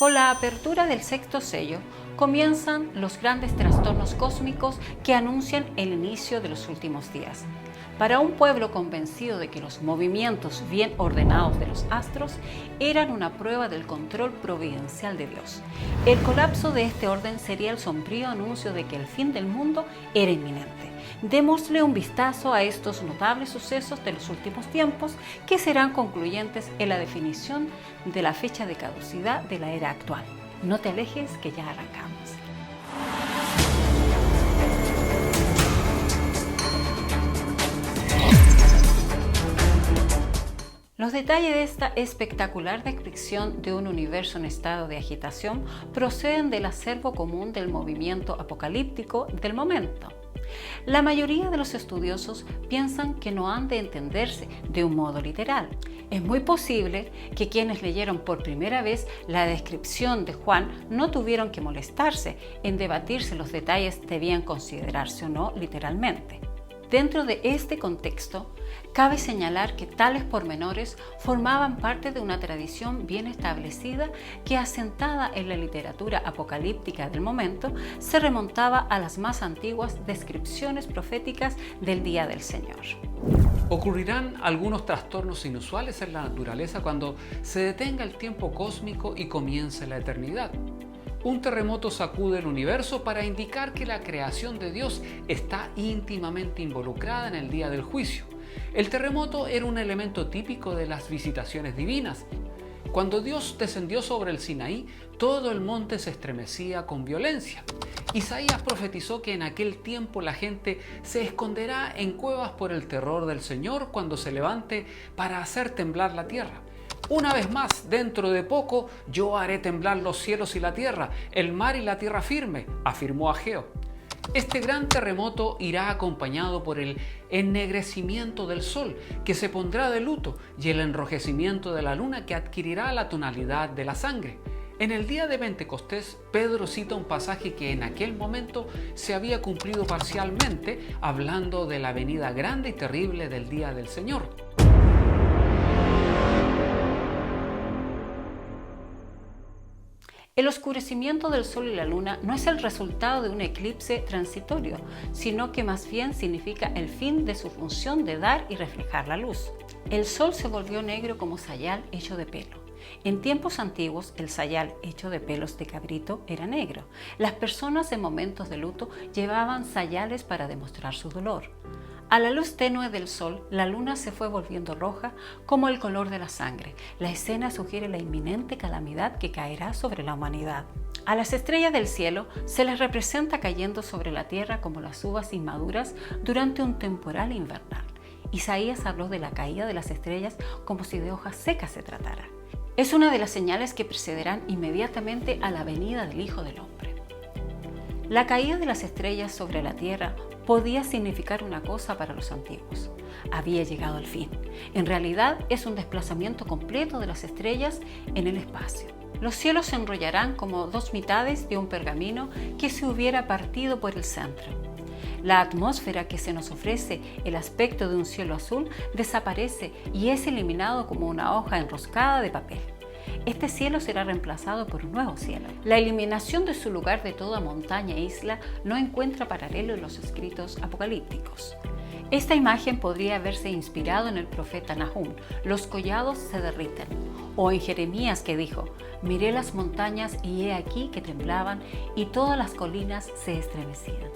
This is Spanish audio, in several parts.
Con la apertura del sexto sello, comienzan los grandes trastornos cósmicos que anuncian el inicio de los últimos días. Para un pueblo convencido de que los movimientos bien ordenados de los astros eran una prueba del control providencial de Dios, el colapso de este orden sería el sombrío anuncio de que el fin del mundo era inminente. Démosle un vistazo a estos notables sucesos de los últimos tiempos que serán concluyentes en la definición de la fecha de caducidad de la era actual. No te alejes, que ya arrancamos. Los detalles de esta espectacular descripción de un universo en estado de agitación proceden del acervo común del movimiento apocalíptico del momento. La mayoría de los estudiosos piensan que no han de entenderse de un modo literal. Es muy posible que quienes leyeron por primera vez la descripción de Juan no tuvieron que molestarse en debatir si los detalles debían considerarse o no literalmente. Dentro de este contexto, cabe señalar que tales pormenores formaban parte de una tradición bien establecida que, asentada en la literatura apocalíptica del momento, se remontaba a las más antiguas descripciones proféticas del día del Señor. Ocurrirán algunos trastornos inusuales en la naturaleza cuando se detenga el tiempo cósmico y comience la eternidad. Un terremoto sacude el universo para indicar que la creación de Dios está íntimamente involucrada en el día del juicio. El terremoto era un elemento típico de las visitaciones divinas. Cuando Dios descendió sobre el Sinaí, todo el monte se estremecía con violencia. Isaías profetizó que en aquel tiempo la gente se esconderá en cuevas por el terror del Señor cuando se levante para hacer temblar la tierra. Una vez más, dentro de poco, yo haré temblar los cielos y la tierra, el mar y la tierra firme, afirmó Ageo. Este gran terremoto irá acompañado por el ennegrecimiento del sol, que se pondrá de luto, y el enrojecimiento de la luna, que adquirirá la tonalidad de la sangre. En el día de Pentecostés, Pedro cita un pasaje que en aquel momento se había cumplido parcialmente, hablando de la venida grande y terrible del día del Señor. El oscurecimiento del Sol y la Luna no es el resultado de un eclipse transitorio, sino que más bien significa el fin de su función de dar y reflejar la luz. El Sol se volvió negro como sayal hecho de pelo. En tiempos antiguos, el sayal hecho de pelos de cabrito era negro. Las personas en momentos de luto llevaban sayales para demostrar su dolor. A la luz tenue del sol, la luna se fue volviendo roja como el color de la sangre. La escena sugiere la inminente calamidad que caerá sobre la humanidad. A las estrellas del cielo se les representa cayendo sobre la tierra como las uvas inmaduras durante un temporal invernal. Isaías habló de la caída de las estrellas como si de hojas secas se tratara. Es una de las señales que precederán inmediatamente a la venida del Hijo del Hombre. La caída de las estrellas sobre la tierra podía significar una cosa para los antiguos: había llegado el fin. En realidad es un desplazamiento completo de las estrellas en el espacio. Los cielos se enrollarán como dos mitades de un pergamino que se hubiera partido por el centro. La atmósfera, que se nos ofrece el aspecto de un cielo azul, desaparece y es eliminado como una hoja enroscada de papel. Este cielo será reemplazado por un nuevo cielo. La eliminación de su lugar de toda montaña e isla no encuentra paralelo en los escritos apocalípticos. Esta imagen podría haberse inspirado en el profeta Nahum: los collados se derriten, o en Jeremías, que dijo: miré las montañas y he aquí que temblaban y todas las colinas se estremecían.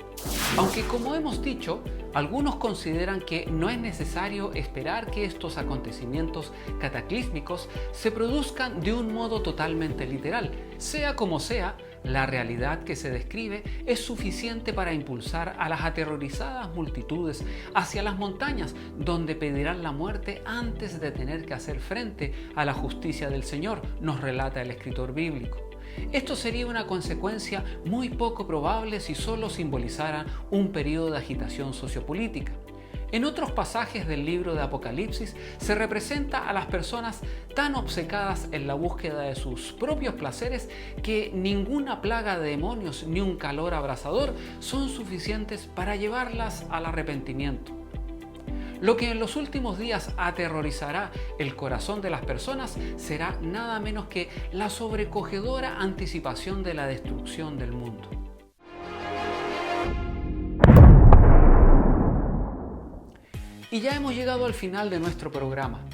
Aunque, como hemos dicho, algunos consideran que no es necesario esperar que estos acontecimientos cataclísmicos se produzcan de un modo totalmente literal. Sea como sea, la realidad que se describe es suficiente para impulsar a las aterrorizadas multitudes hacia las montañas, donde pedirán la muerte antes de tener que hacer frente a la justicia del Señor, nos relata el escritor bíblico. Esto sería una consecuencia muy poco probable si solo simbolizara un periodo de agitación sociopolítica. En otros pasajes del libro de Apocalipsis se representa a las personas tan obcecadas en la búsqueda de sus propios placeres que ninguna plaga de demonios ni un calor abrasador son suficientes para llevarlas al arrepentimiento. Lo que en los últimos días aterrorizará el corazón de las personas será nada menos que la sobrecogedora anticipación de la destrucción del mundo. Y ya hemos llegado al final de nuestro programa.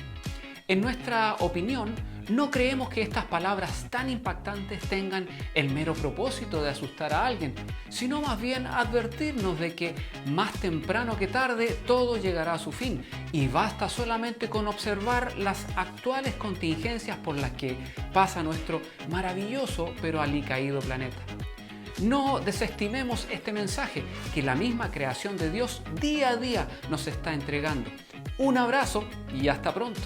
En nuestra opinión, no creemos que estas palabras tan impactantes tengan el mero propósito de asustar a alguien, sino más bien advertirnos de que más temprano que tarde todo llegará a su fin y basta solamente con observar las actuales contingencias por las que pasa nuestro maravilloso pero alicaído planeta. No desestimemos este mensaje que la misma creación de Dios día a día nos está entregando. Un abrazo y hasta pronto.